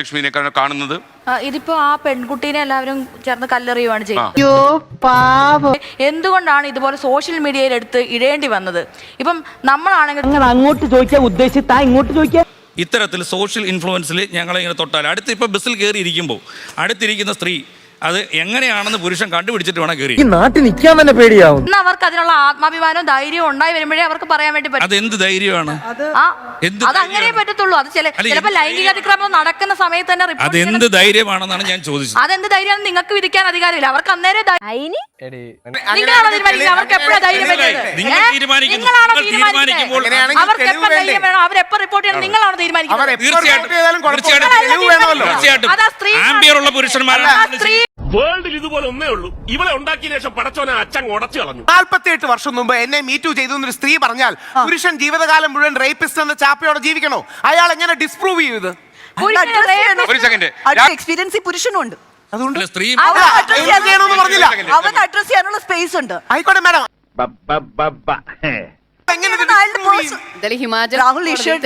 ലക്ഷ്മിനെ കാണുന്നത് ഇതിപ്പോ ആ പെൺകുട്ടീനെ എല്ലാവരും ചേർന്ന് കല്ലെറിയുവാണ് ചെയ്യുന്നത്. എന്തുകൊണ്ടാണ് ഇതുപോലെ സോഷ്യൽ മീഡിയയിൽ എടുത്ത് ഇടേണ്ടി വന്നത്? ഇപ്പം നമ്മളാണെങ്കിൽ അങ്ങോട്ട് ചോദിക്കാൻ ഉദ്ദേശിച്ചാ ഇങ്ങോട്ട് ചോദിക്കാൻ ഇത്തരത്തിൽ സോഷ്യൽ ഇൻഫ്ലുവൻസിൽ ഞങ്ങളിങ്ങനെ തൊട്ടാൽ അടുത്ത് ഇപ്പോൾ ബസ്സിൽ കയറി ഇരിക്കുമ്പോൾ അടുത്തിരിക്കുന്ന സ്ത്രീ അത് എങ്ങനെയാണെന്ന് പുരുഷൻ കണ്ടുപിടിച്ചിട്ട് വേണം കയറി. ഈ നാട്ടിൽ നിൽക്കാൻ തന്നെ പേടിയാവും. അവർക്ക് അതിനുള്ള ആത്മാഭിമാനവും ധൈര്യവും ഉണ്ടായി വരുമ്പോഴേ അവർക്ക് പറയാൻ വേണ്ടി പറ്റും. അത് എന്ത് ധൈര്യമാണ്? അത് അങ്ങനെ പറ്റത്തുള്ളൂ. അത് ചിലപ്പോൾ ലൈംഗിക അതിക്രമം നടക്കുന്ന സമയത്ത് തന്നെ അത് എന്ത് ധൈര്യമാണെന്നാണ് ഞാൻ ചോദിച്ചത്. അതെന്ത് ധൈര്യമാണ്? നിങ്ങൾക്ക് വിധിക്കാൻ അധികാരമില്ല. അവർക്ക് അന്നേരം നിങ്ങളാണോ തീരുമാനിക്കുന്നത് അവർക്ക് എപ്പോഴാണ് ധൈര്യം വരുന്നത്? അവർക്ക് എപ്പോൾ ധൈര്യം വേണം? അവരെപ്പോ റിപ്പോർട്ട് ചെയ്യണം? നിങ്ങളാണോ തീരുമാനിക്കുന്നത്? അതാ സ്ത്രീ വേൾഡിൽ ഇതുപോലെ ഒന്നേ ഉള്ളൂ. ഇവളെ ഉണ്ടാക്കിയ ശേഷം പടച്ചോനെ അച്ഛൻ ഉടച്ചു കളഞ്ഞു. 48 വർഷം മുമ്പ് എന്നെ മീറ്റു ചെയ്തു എന്നൊരു സ്ത്രീ പറഞ്ഞാൽ പുരുഷൻ ജീവിതകാലം മുഴുവൻ റേപ്പിസ്റ്റ് എന്ന ചാപ്പയോടെ ജീവിക്കണോ? അയാൾ എങ്ങനെ ഡിസ്പ്രൂവ് ചെയ്ത്? എക്സ്പീരിയൻസ് പുരുഷനുണ്ട്. അതുകൊണ്ട് സ്ത്രീ പറഞ്ഞില്ല. അവൻ അഡ്രസ് ചെയ്യാനുള്ള സ്പേസ് ഉണ്ട്. ആയിക്കോട്ടെ മാഡം. രാഹുൽ ഈശ്വർ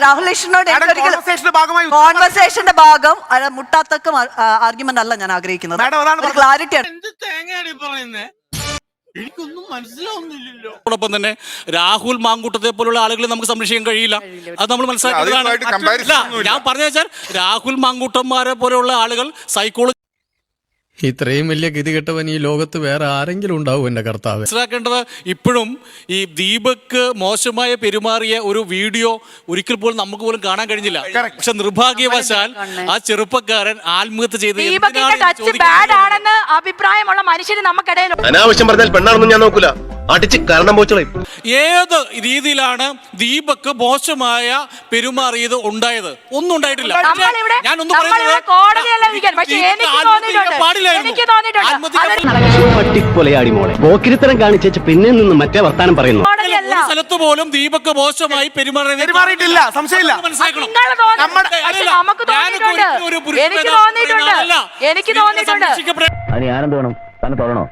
രാഹുൽ ഈശ്വറിനോട് കോൺവെർസേഷന്റെ ഭാഗം മുട്ടാത്തക്കം ആർഗ്യുമെന്റ് അല്ല ഞാൻ ആഗ്രഹിക്കുന്നത്. ക്ലാരിറ്റിയാണ്. അതോടൊപ്പം തന്നെ രാഹുൽ മാങ്കൂട്ടത്തെ പോലുള്ള ആളുകളെ നമുക്ക് സംരക്ഷിക്കാൻ കഴിയില്ല. അത് നമ്മൾ മനസ്സിലാക്കുന്നതാണ്. ഞാൻ പറഞ്ഞു വെച്ചാൽ രാഹുൽ മാങ്കൂട്ടന്മാരെ പോലെയുള്ള ആളുകൾ സൈക്കോളജി ഇത്രയും വലിയ ഗതികെട്ടവൻ ഈ ലോകത്ത് വേറെ ആരെങ്കിലും ഉണ്ടാവും എന്റെ കർത്താവ്. മനസ്സിലാക്കേണ്ടത് ഇപ്പോഴും ഈ ദീപക് മോശമായ പെരുമാറിയ ഒരു വീഡിയോ ഒരിക്കൽ പോലും നമുക്ക് പോലും കാണാൻ കഴിഞ്ഞില്ല. പക്ഷെ നിർഭാഗ്യവശാൽ ആ ചെറുപ്പക്കാരൻ ആത്മഹത്യ ചെയ്ത് ആണെന്ന് അഭിപ്രായമുള്ള മനുഷ്യന് നമുക്കിടയിൽ അനാവശ്യം പറഞ്ഞാൽ പെണ്ണാണെന്ന് ഞാൻ നോക്കൂല. അടിച്ച് കാരണം പോച്ചളയും. ഏത് രീതിയിലാണ് ദീപക് മോശമായ പെരുമാറിയത് ഉണ്ടായത്? ഒന്നും ഉണ്ടായിട്ടില്ല. ഞാനൊന്നും പട്ടിക്കൊലയാടി മോളെ പോക്കിരിത്തരം കാണിച്ചു പിന്നെ നിന്ന് മറ്റേ വർത്താനം പറയുന്നു. സ്ഥലത്ത് പോലും ദീപക് മോശമായി പെരുമാറിയിട്ടില്ല. സംശയമില്ല. എനിക്ക് തോന്നിയിട്ടുണ്ട്. അതിന് ആനന്ദ വേണം തന്നെ തുറന്നോ?